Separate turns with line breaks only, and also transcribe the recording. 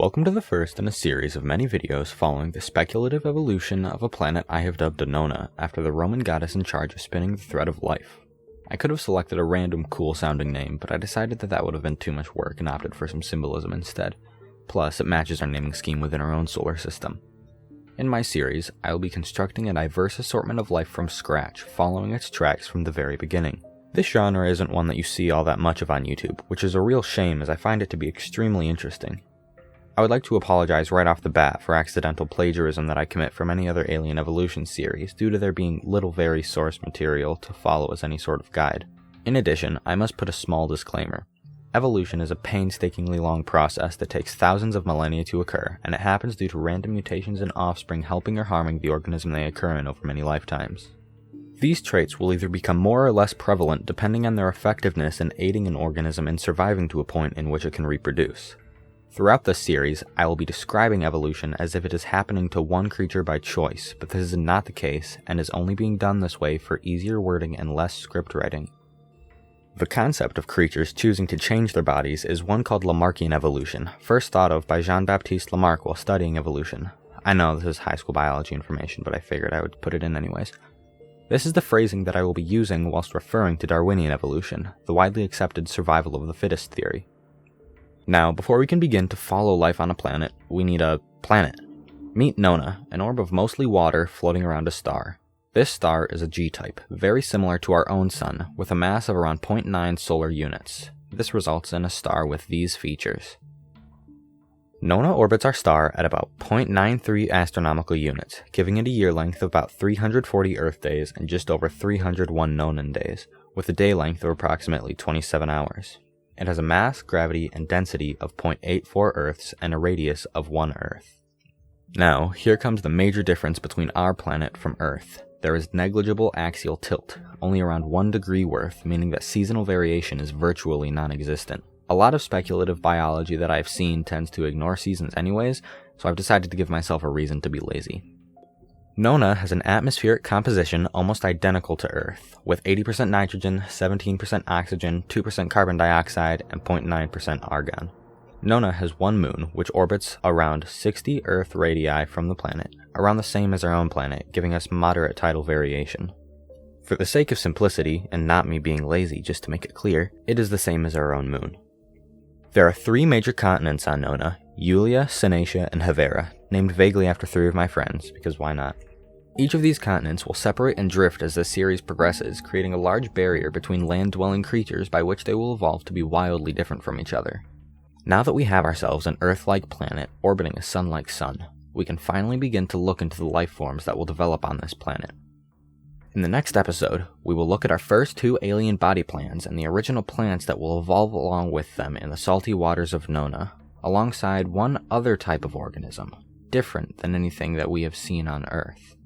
Welcome to the first in a series of many videos following the speculative evolution of a planet I have dubbed Nona after the Roman goddess in charge of spinning the thread of life. I could have selected a random cool sounding name, but I decided that would have been too much work and opted for some symbolism instead. Plus, it matches our naming scheme within our own solar system. In my series, I will be constructing a diverse assortment of life from scratch, following its tracks from the very beginning. This genre isn't one that you see all that much of on YouTube, which is a real shame as I find it to be extremely interesting. I would like to apologize right off the bat for accidental plagiarism that I commit from any other Alien Evolution series due to there being little very source material to follow as any sort of guide. In addition, I must put a small disclaimer. Evolution is a painstakingly long process that takes thousands of millennia to occur, and it happens due to random mutations in offspring helping or harming the organism they occur in over many lifetimes. These traits will either become more or less prevalent depending on their effectiveness in aiding an organism in surviving to a point in which it can reproduce. Throughout this series, I will be describing evolution as if it is happening to one creature by choice, but this is not the case, and is only being done this way for easier wording and less script writing. The concept of creatures choosing to change their bodies is one called Lamarckian evolution, first thought of by Jean-Baptiste Lamarck while studying evolution. I know this is high school biology information, but I figured I would put it in anyways. This is the phrasing that I will be using whilst referring to Darwinian evolution, the widely accepted survival of the fittest theory. Now, before we can begin to follow life on a planet, we need a planet. Meet Nona, an orb of mostly water floating around a star. This star is a G-type, very similar to our own sun, with a mass of around 0.9 solar units. This results in a star with these features. Nona orbits our star at about 0.93 astronomical units, giving it a year length of about 340 Earth days and just over 301 Nonan days, with a day length of approximately 27 hours. It has a mass, gravity, and density of 0.84 Earths and a radius of 1 Earth. Now, here comes the major difference between our planet from Earth. There is negligible axial tilt, only around 1 degree worth, meaning that seasonal variation is virtually non-existent. A lot of speculative biology that I've seen tends to ignore seasons anyways, so I've decided to give myself a reason to be lazy. Nona has an atmospheric composition almost identical to Earth, with 80% nitrogen, 17% oxygen, 2% carbon dioxide, and 0.9% argon. Nona has one moon, which orbits around 60 Earth radii from the planet, around the same as our own planet, giving us moderate tidal variation. For the sake of simplicity, and not me being lazy just to make it clear, it is the same as our own moon. There are 3 major continents on Nona, Julia, Sinacia, and Havera, named vaguely after 3 of my friends, because why not? Each of these continents will separate and drift as the series progresses, creating a large barrier between land-dwelling creatures by which they will evolve to be wildly different from each other. Now that we have ourselves an Earth-like planet orbiting a sun-like sun, we can finally begin to look into the life forms that will develop on this planet. In the next episode, we will look at our first 2 alien body plans and the original plants that will evolve along with them in the salty waters of Nona, alongside one other type of organism, different than anything that we have seen on Earth.